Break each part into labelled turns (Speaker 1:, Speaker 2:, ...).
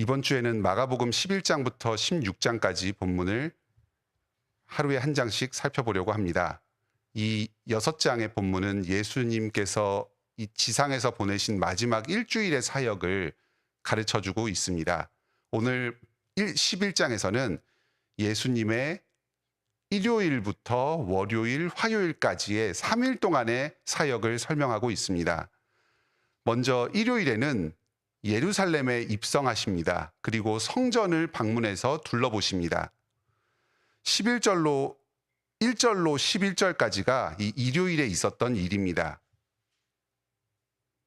Speaker 1: 이번 주에는 마가복음 11장부터 16장까지 본문을 하루에 한 장씩 살펴보려고 합니다. 이 6장의 본문은 예수님께서 이 지상에서 보내신 마지막 일주일의 사역을 가르쳐주고 있습니다. 오늘 11장에서는 예수님의 일요일부터 월요일, 화요일까지의 3일 동안의 사역을 설명하고 있습니다. 먼저 일요일에는 예루살렘에 입성하십니다. 그리고 성전을 방문해서 둘러보십니다. 1절로 11절까지가 이 일요일에 있었던 일입니다.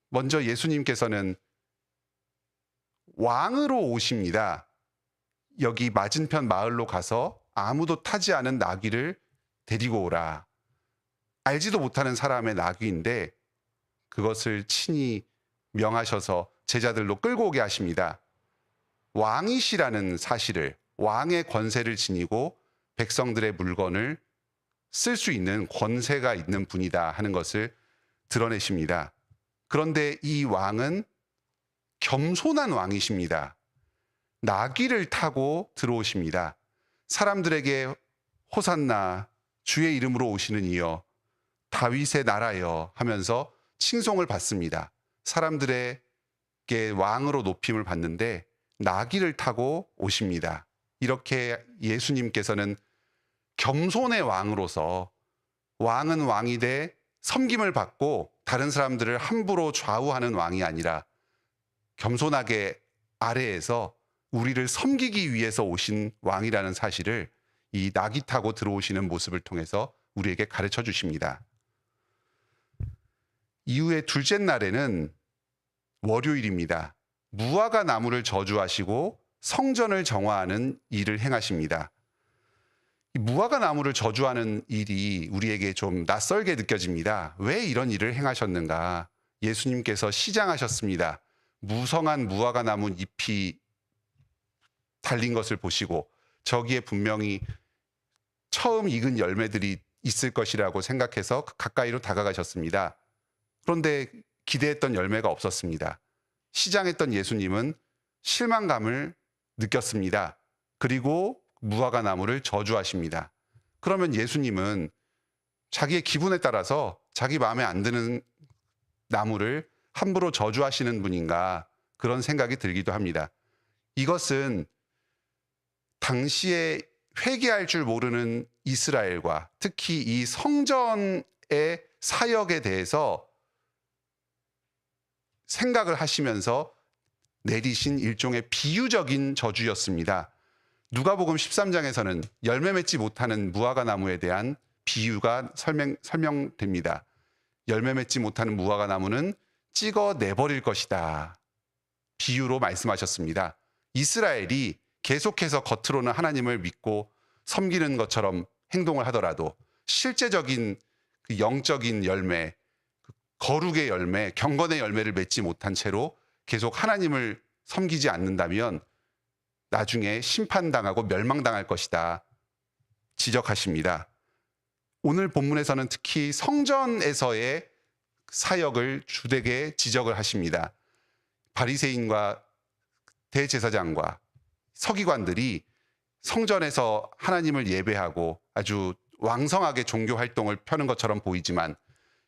Speaker 1: 먼저 예수님께서는 왕으로 오십니다. 여기 맞은편 마을로 가서 아무도 타지 않은 나귀를 데리고 오라. 알지도 못하는 사람의 나귀인데 그것을 친히 명하셔서 제자들로 끌고 오게 하십니다. 왕이시라는 사실을, 왕의 권세를 지니고 백성들의 물건을 쓸 수 있는 권세가 있는 분이다 하는 것을 드러내십니다. 그런데 이 왕은 겸손한 왕이십니다. 나귀를 타고 들어오십니다. 사람들에게 호산나, 주의 이름으로 오시는 이여, 다윗의 나라여 하면서 칭송을 받습니다. 사람들에게 왕으로 높임을 받는데 나귀를 타고 오십니다. 이렇게 예수님께서는 겸손의 왕으로서 왕은 왕이 돼 섬김을 받고 다른 사람들을 함부로 좌우하는 왕이 아니라 겸손하게 아래에서 우리를 섬기기 위해서 오신 왕이라는 사실을 이 나귀 타고 들어오시는 모습을 통해서 우리에게 가르쳐 주십니다. 이후에 둘째 날에는 월요일입니다. 무화과 나무를 저주하시고 성전을 정화하는 일을 행하십니다. 이 무화과 나무를 저주하는 일이 우리에게 좀 낯설게 느껴집니다. 왜 이런 일을 행하셨는가? 예수님께서 시장하셨습니다. 무성한 무화과 나무 잎이 달린 것을 보시고 저기에 분명히 처음 익은 열매들이 있을 것이라고 생각해서 가까이로 다가가셨습니다. 그런데 기대했던 열매가 없었습니다. 시장했던 예수님은 실망감을 느꼈습니다. 그리고 무화과 나무를 저주하십니다. 그러면 예수님은 자기의 기분에 따라서 자기 마음에 안 드는 나무를 함부로 저주하시는 분인가 그런 생각이 들기도 합니다. 이것은 당시에 회개할 줄 모르는 이스라엘과 특히 이 성전의 사역에 대해서 생각을 하시면서 내리신 일종의 비유적인 저주였습니다. 누가복음 13장에서는 열매 맺지 못하는 무화과 나무에 대한 비유가 설명됩니다. 열매 맺지 못하는 무화과 나무는 찍어 내버릴 것이다. 비유로 말씀하셨습니다. 이스라엘이 계속해서 겉으로는 하나님을 믿고 섬기는 것처럼 행동을 하더라도 실제적인 그 영적인 열매, 거룩의 열매, 경건의 열매를 맺지 못한 채로 계속 하나님을 섬기지 않는다면 나중에 심판당하고 멸망당할 것이다 지적하십니다. 오늘 본문에서는 특히 성전에서의 사역을 주되게 지적을 하십니다. 바리새인과 대제사장과 서기관들이 성전에서 하나님을 예배하고 아주 왕성하게 종교 활동을 펴는 것처럼 보이지만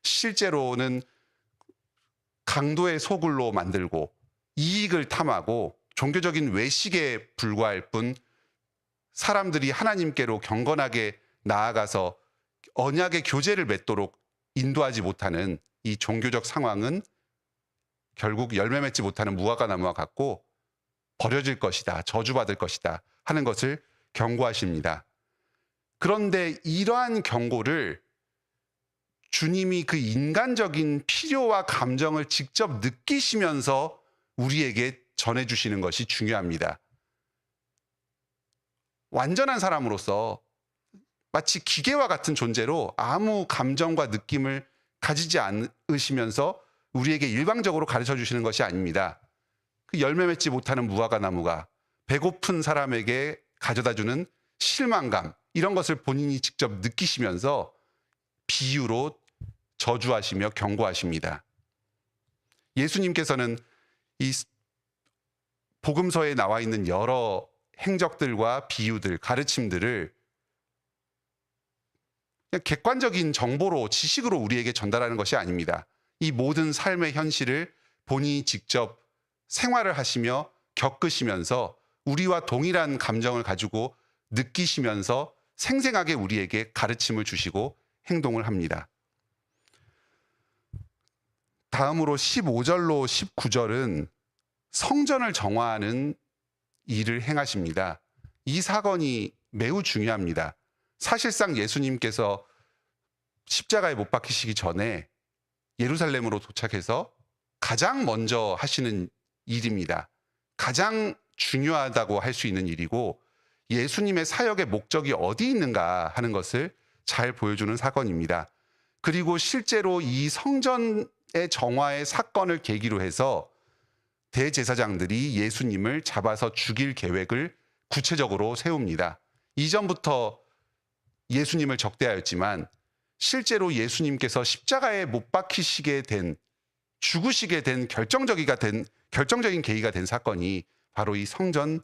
Speaker 1: 실제로는 강도의 소굴로 만들고 이익을 탐하고 종교적인 외식에 불과할 뿐 사람들이 하나님께로 경건하게 나아가서 언약의 교제를 맺도록 인도하지 못하는 이 종교적 상황은 결국 열매 맺지 못하는 무화과 나무와 같고 버려질 것이다, 저주받을 것이다 하는 것을 경고하십니다. 그런데 이러한 경고를 주님이 그 인간적인 필요와 감정을 직접 느끼시면서 우리에게 전해주시는 것이 중요합니다. 완전한 사람으로서 마치 기계와 같은 존재로 아무 감정과 느낌을 가지지 않으시면서 우리에게 일방적으로 가르쳐 주시는 것이 아닙니다. 그 열매 맺지 못하는 무화과 나무가 배고픈 사람에게 가져다주는 실망감, 이런 것을 본인이 직접 느끼시면서 비유로 저주하시며 경고하십니다. 예수님께서는 이 복음서에 나와 있는 여러 행적들과 비유들, 가르침들을 그냥 객관적인 정보로, 지식으로 우리에게 전달하는 것이 아닙니다. 이 모든 삶의 현실을 본인이 직접 생활을 하시며 겪으시면서 우리와 동일한 감정을 가지고 느끼시면서 생생하게 우리에게 가르침을 주시고 행동을 합니다. 다음으로 15절로 19절은 성전을 정화하는 일을 행하십니다. 이 사건이 매우 중요합니다. 사실상 예수님께서 십자가에 못 박히시기 전에 예루살렘으로 도착해서 가장 먼저 하시는 일입니다. 가장 중요하다고 할 수 있는 일이고 예수님의 사역의 목적이 어디 있는가 하는 것을 잘 보여주는 사건입니다. 그리고 실제로 이 성전의 정화의 사건을 계기로 해서 대제사장들이 예수님을 잡아서 죽일 계획을 구체적으로 세웁니다. 이전부터 예수님을 적대하였지만 실제로 예수님께서 십자가에 못 박히시게 된, 죽으시게 된 결정적인 계기가 된 사건이 바로 이 성전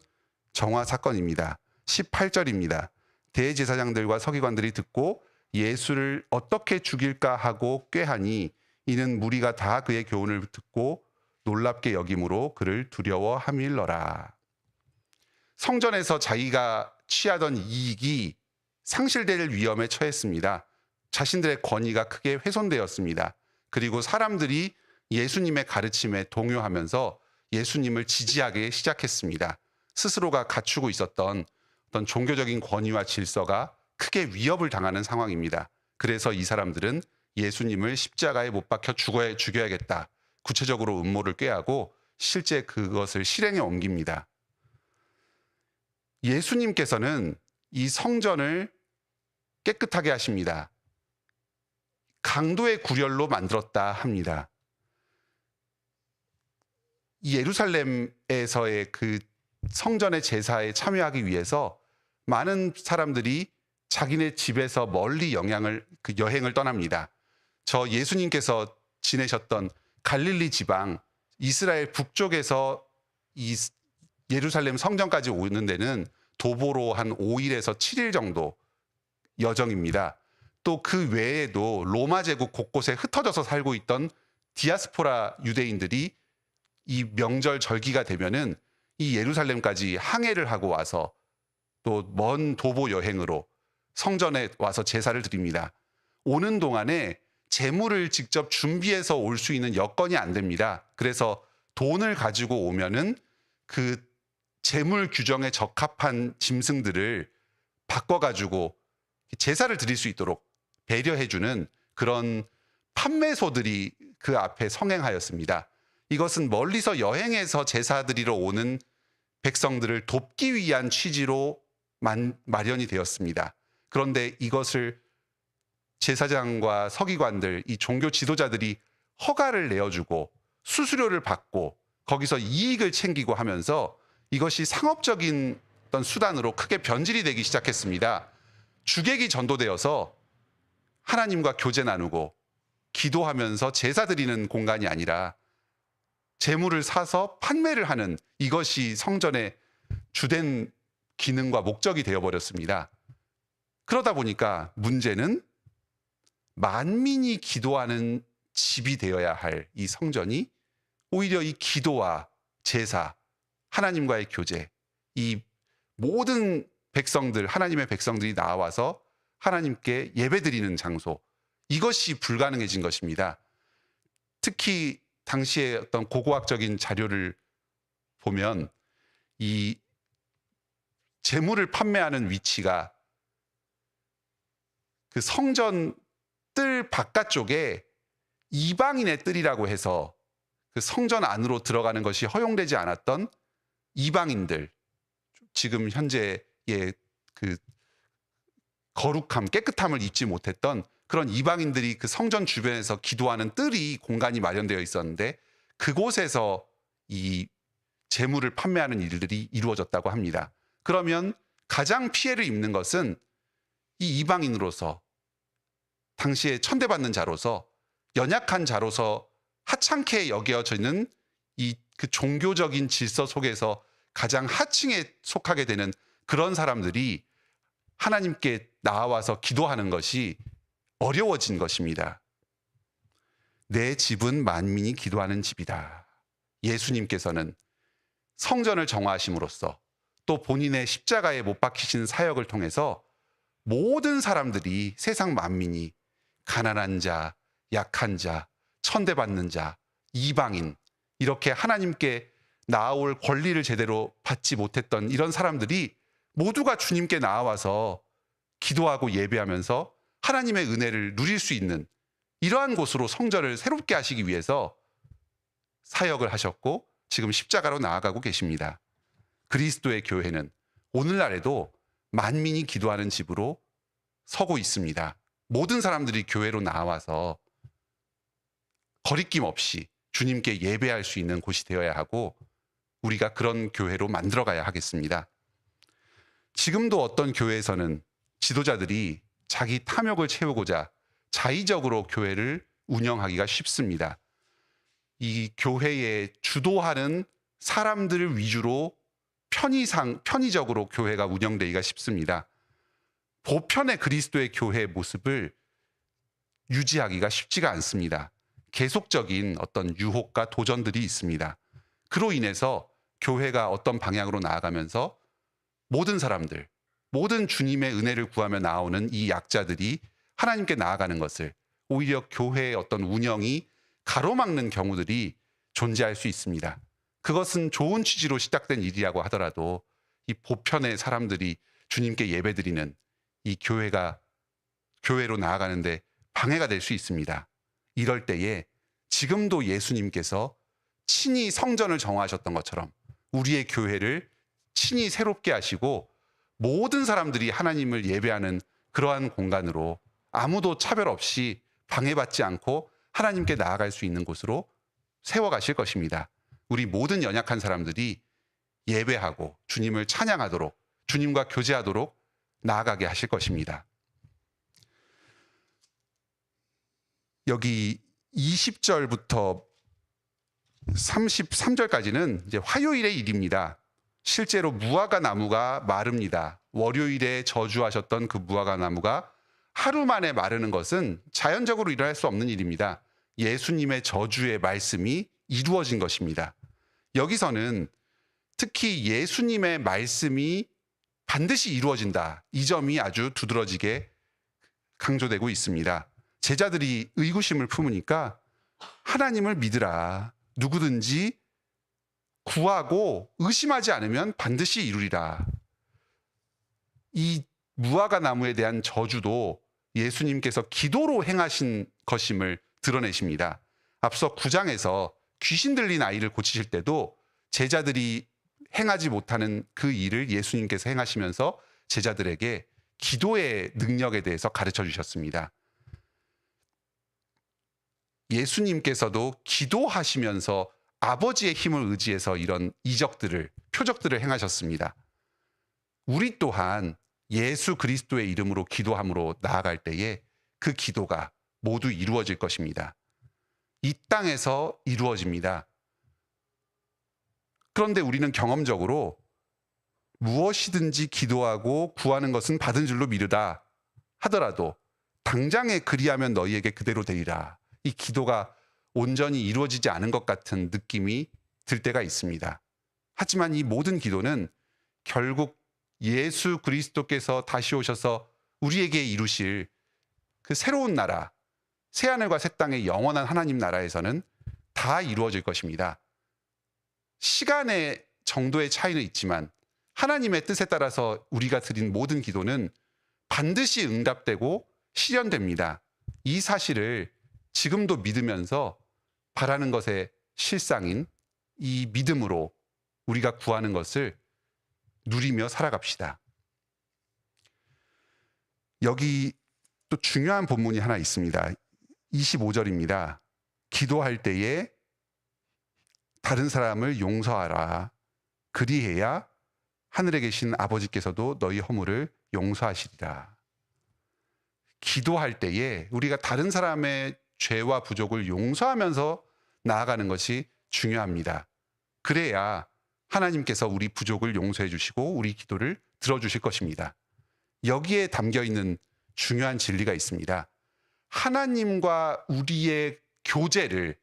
Speaker 1: 정화 사건입니다. 18절입니다. 대제사장들과 서기관들이 듣고 예수를 어떻게 죽일까 하고 꾀하니 이는 무리가 다 그의 교훈을 듣고 놀랍게 여김으로 그를 두려워함일러라. 성전에서 자기가 취하던 이익이 상실될 위험에 처했습니다. 자신들의 권위가 크게 훼손되었습니다. 그리고 사람들이 예수님의 가르침에 동요하면서 예수님을 지지하기 시작했습니다. 스스로가 갖추고 있었던 어떤 종교적인 권위와 질서가 크게 위협을 당하는 상황입니다. 그래서 이 사람들은 예수님을 십자가에 못 박혀 죽여야겠다. 구체적으로 음모를 꾀하고 실제 그것을 실행에 옮깁니다. 예수님께서는 이 성전을 깨끗하게 하십니다. 강도의 구렬로 만들었다 합니다. 예루살렘에서의 그 성전의 제사에 참여하기 위해서 많은 사람들이 자기네 집에서 멀리 여행을 떠납니다. 저 예수님께서 지내셨던 갈릴리 지방, 이스라엘 북쪽에서 이 예루살렘 성전까지 오는 데는 도보로 한 5일에서 7일 정도 여정입니다. 또 그 외에도 로마 제국 곳곳에 흩어져서 살고 있던 디아스포라 유대인들이 이 명절 절기가 되면은 이 예루살렘까지 항해를 하고 와서 또 먼 도보 여행으로 성전에 와서 제사를 드립니다. 오는 동안에 제물을 직접 준비해서 올 수 있는 여건이 안 됩니다. 그래서 돈을 가지고 오면은 그 제물 규정에 적합한 짐승들을 바꿔가지고 제사를 드릴 수 있도록 배려해주는 그런 판매소들이 그 앞에 성행하였습니다. 이것은 멀리서 여행해서 제사 드리러 오는 백성들을 돕기 위한 취지로 마련이 되었습니다. 그런데 이것을 제사장과 서기관들, 이 종교 지도자들이 허가를 내어주고 수수료를 받고 거기서 이익을 챙기고 하면서 이것이 상업적인 어떤 수단으로 크게 변질이 되기 시작했습니다. 주객이 전도되어서 하나님과 교제 나누고 기도하면서 제사 드리는 공간이 아니라 재물을 사서 판매를 하는, 이것이 성전의 주된 기능과 목적이 되어버렸습니다. 그러다 보니까 문제는 만민이 기도하는 집이 되어야 할 이 성전이 오히려 이 기도와 제사, 하나님과의 교제, 이 모든 백성들, 하나님의 백성들이 나와서 하나님께 예배드리는 장소, 이것이 불가능해진 것입니다. 특히 당시에 어떤 고고학적인 자료를 보면 이 제물을 판매하는 위치가 그 성전 뜰 바깥쪽에 이방인의 뜰이라고 해서 그 성전 안으로 들어가는 것이 허용되지 않았던 이방인들, 지금 현재의 그 거룩함, 깨끗함을 입지 못했던 그런 이방인들이 그 성전 주변에서 기도하는 뜰이 공간이 마련되어 있었는데 그곳에서 이 제물을 판매하는 일들이 이루어졌다고 합니다. 그러면 가장 피해를 입는 것은 이 이방인으로서, 당시에 천대받는 자로서, 연약한 자로서 하찮게 여겨지는 이 그 종교적인 질서 속에서 가장 하층에 속하게 되는 그런 사람들이 하나님께 나와서 기도하는 것이 어려워진 것입니다. 내 집은 만민이 기도하는 집이다. 예수님께서는 성전을 정화하심으로써 또 본인의 십자가에 못 박히신 사역을 통해서 모든 사람들이, 세상 만민이, 가난한 자, 약한 자, 천대받는 자, 이방인, 이렇게 하나님께 나아올 권리를 제대로 받지 못했던 이런 사람들이 모두가 주님께 나와서 기도하고 예배하면서 하나님의 은혜를 누릴 수 있는 이러한 곳으로 성전을 새롭게 하시기 위해서 사역을 하셨고 지금 십자가로 나아가고 계십니다. 그리스도의 교회는 오늘날에도 만민이 기도하는 집으로 서고 있습니다. 모든 사람들이 교회로 나와서 거리낌 없이 주님께 예배할 수 있는 곳이 되어야 하고 우리가 그런 교회로 만들어가야 하겠습니다. 지금도 어떤 교회에서는 지도자들이 자기 탐욕을 채우고자 자의적으로 교회를 운영하기가 쉽습니다. 이 교회에 주도하는 사람들 위주로 편의적으로 교회가 운영되기가 쉽습니다. 보편의 그리스도의 교회의 모습을 유지하기가 쉽지가 않습니다. 계속적인 어떤 유혹과 도전들이 있습니다. 그로 인해서 교회가 어떤 방향으로 나아가면서 모든 사람들, 모든 주님의 은혜를 구하며 나오는 이 약자들이 하나님께 나아가는 것을 오히려 교회의 어떤 운영이 가로막는 경우들이 존재할 수 있습니다. 그것은 좋은 취지로 시작된 일이라고 하더라도 이 보편의 사람들이 주님께 예배드리는 이 교회로 나아가는데 방해가 될 수 있습니다. 이럴 때에 지금도 예수님께서 친히 성전을 정화하셨던 것처럼 우리의 교회를 친히 새롭게 하시고 모든 사람들이 하나님을 예배하는 그러한 공간으로 아무도 차별 없이 방해받지 않고 하나님께 나아갈 수 있는 곳으로 세워가실 것입니다. 우리 모든 연약한 사람들이 예배하고 주님을 찬양하도록, 주님과 교제하도록 나아가게 하실 것입니다. 여기 20절부터 33절까지는 이제 화요일의 일입니다. 실제로 무화과 나무가 마릅니다. 월요일에 저주하셨던 그 무화과 나무가 하루 만에 마르는 것은 자연적으로 일어날 수 없는 일입니다. 예수님의 저주의 말씀이 이루어진 것입니다. 여기서는 특히 예수님의 말씀이 반드시 이루어진다. 이 점이 아주 두드러지게 강조되고 있습니다. 제자들이 의구심을 품으니까 하나님을 믿으라. 누구든지 구하고 의심하지 않으면 반드시 이루리라. 이 무화과 나무에 대한 저주도 예수님께서 기도로 행하신 것임을 드러내십니다. 앞서 9장에서 귀신 들린 아이를 고치실 때도 제자들이 행하지 못하는 그 일을 예수님께서 행하시면서 제자들에게 기도의 능력에 대해서 가르쳐 주셨습니다. 예수님께서도 기도하시면서 아버지의 힘을 의지해서 이런 표적들을 행하셨습니다. 우리 또한 예수 그리스도의 이름으로 기도함으로 나아갈 때에 그 기도가 모두 이루어질 것입니다. 이 땅에서 이루어집니다. 그런데 우리는 경험적으로 무엇이든지 기도하고 구하는 것은 받은 줄로 미루다 하더라도 당장에 그리하면 너희에게 그대로 되리라. 이 기도가 온전히 이루어지지 않은 것 같은 느낌이 들 때가 있습니다. 하지만 이 모든 기도는 결국 예수 그리스도께서 다시 오셔서 우리에게 이루실 그 새로운 나라, 새하늘과 새 땅의 영원한 하나님 나라에서는 다 이루어질 것입니다. 시간의 정도의 차이는 있지만 하나님의 뜻에 따라서 우리가 드린 모든 기도는 반드시 응답되고 실현됩니다. 이 사실을 지금도 믿으면서 바라는 것의 실상인 이 믿음으로 우리가 구하는 것을 누리며 살아갑시다. 여기 또 중요한 본문이 하나 있습니다. 25절입니다. 기도할 때에 다른 사람을 용서하라. 그리해야 하늘에 계신 아버지께서도 너희 허물을 용서하시리라. 기도할 때에 우리가 다른 사람의 죄와 부족을 용서하면서 나아가는 것이 중요합니다. 그래야 하나님께서 우리 부족을 용서해 주시고 우리 기도를 들어주실 것입니다. 여기에 담겨 있는 중요한 진리가 있습니다. 하나님과 우리의 교제를,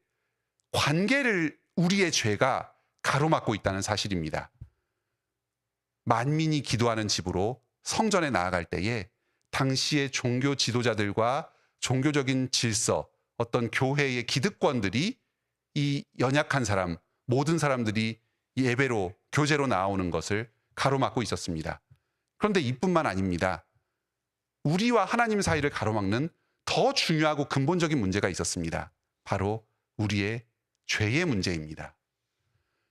Speaker 1: 관계를 우리의 죄가 가로막고 있다는 사실입니다. 만민이 기도하는 집으로 성전에 나아갈 때에 당시의 종교 지도자들과 종교적인 질서, 어떤 교회의 기득권들이 이 연약한 사람, 모든 사람들이 예배로, 교제로 나오는 것을 가로막고 있었습니다. 그런데 이뿐만 아닙니다. 우리와 하나님 사이를 가로막는 더 중요하고 근본적인 문제가 있었습니다. 바로 우리의 죄의 문제입니다.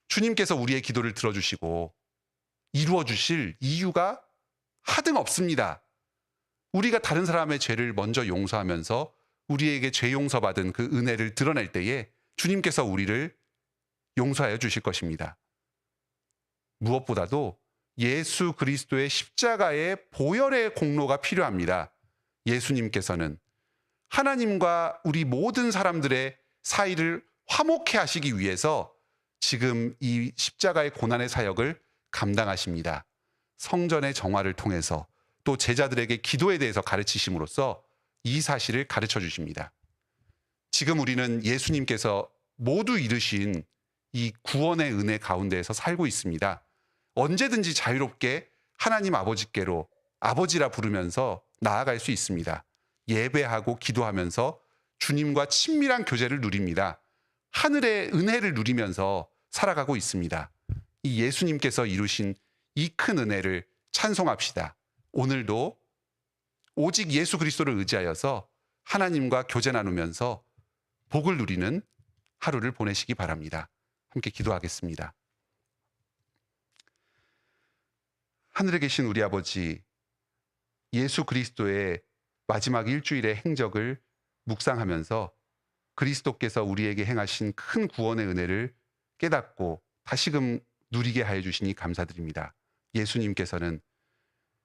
Speaker 1: 주님께서 우리의 기도를 들어주시고 이루어 주실 이유가 하등 없습니다. 우리가 다른 사람의 죄를 먼저 용서하면서 우리에게 죄 용서받은 그 은혜를 드러낼 때에 주님께서 우리를 용서하여 주실 것입니다. 무엇보다도 예수 그리스도의 십자가의 보혈의 공로가 필요합니다. 예수님께서는 하나님과 우리 모든 사람들의 사이를 화목케 하시기 위해서 지금 이 십자가의 고난의 사역을 감당하십니다. 성전의 정화를 통해서 또 제자들에게 기도에 대해서 가르치심으로써 이 사실을 가르쳐 주십니다. 지금 우리는 예수님께서 모두 이루신 이 구원의 은혜 가운데에서 살고 있습니다. 언제든지 자유롭게 하나님 아버지께로 아버지라 부르면서 나아갈 수 있습니다. 예배하고 기도하면서 주님과 친밀한 교제를 누립니다. 하늘의 은혜를 누리면서 살아가고 있습니다. 이 예수님께서 이루신 이 큰 은혜를 찬송합시다. 오늘도 오직 예수 그리스도를 의지하여서 하나님과 교제 나누면서 복을 누리는 하루를 보내시기 바랍니다. 함께 기도하겠습니다. 하늘에 계신 우리 아버지, 예수 그리스도의 마지막 일주일의 행적을 묵상하면서 그리스도께서 우리에게 행하신 큰 구원의 은혜를 깨닫고 다시금 누리게 하여 주시니 감사드립니다. 예수님께서는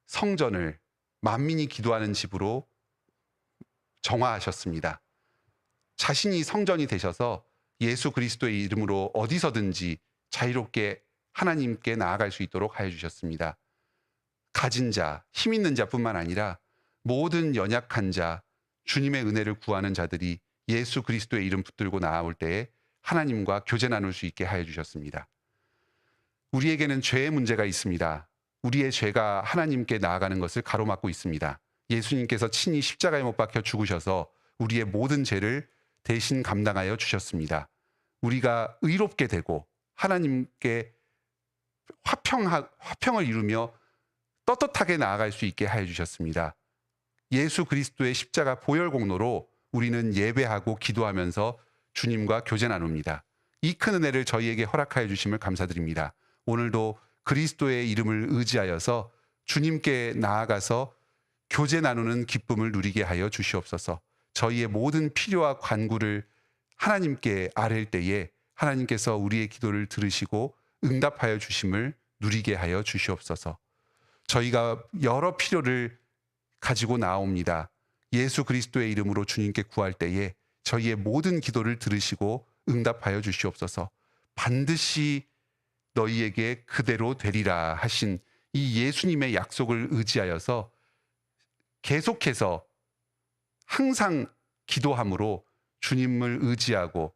Speaker 1: 성전을 만민이 기도하는 집으로 정화하셨습니다. 자신이 성전이 되셔서 예수 그리스도의 이름으로 어디서든지 자유롭게 하나님께 나아갈 수 있도록 하여 주셨습니다. 가진 자, 힘 있는 자뿐만 아니라 모든 연약한 자, 주님의 은혜를 구하는 자들이 예수 그리스도의 이름 붙들고 나아올 때에 하나님과 교제 나눌 수 있게 하여 주셨습니다. 우리에게는 죄의 문제가 있습니다. 우리의 죄가 하나님께 나아가는 것을 가로막고 있습니다. 예수님께서 친히 십자가에 못 박혀 죽으셔서 우리의 모든 죄를 대신 감당하여 주셨습니다. 우리가 의롭게 되고 하나님께 화평을 이루며 떳떳하게 나아갈 수 있게 하여 주셨습니다. 예수 그리스도의 십자가 보혈 공로로 우리는 예배하고 기도하면서 주님과 교제 나눕니다. 이 큰 은혜를 저희에게 허락하여 주심을 감사드립니다. 오늘도 그리스도의 이름을 의지하여서 주님께 나아가서 교제 나누는 기쁨을 누리게 하여 주시옵소서. 저희의 모든 필요와 간구를 하나님께 아뢰일 때에 하나님께서 우리의 기도를 들으시고 응답하여 주심을 누리게 하여 주시옵소서. 저희가 여러 필요를 가지고 나옵니다. 예수 그리스도의 이름으로 주님께 구할 때에 저희의 모든 기도를 들으시고 응답하여 주시옵소서. 반드시 너희에게 그대로 되리라 하신 이 예수님의 약속을 의지하여서 계속해서 항상 기도함으로 주님을 의지하고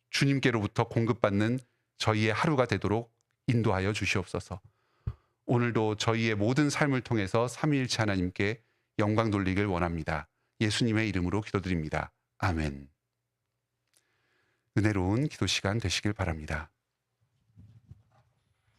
Speaker 1: 주님께로부터 공급받는 저희의 하루가 되도록 인도하여 주시옵소서. 오늘도 저희의 모든 삶을 통해서 삼위일체 하나님께 영광 돌리길 원합니다. 예수님의 이름으로 기도드립니다. 아멘. 은혜로운 기도 시간 되시길 바랍니다.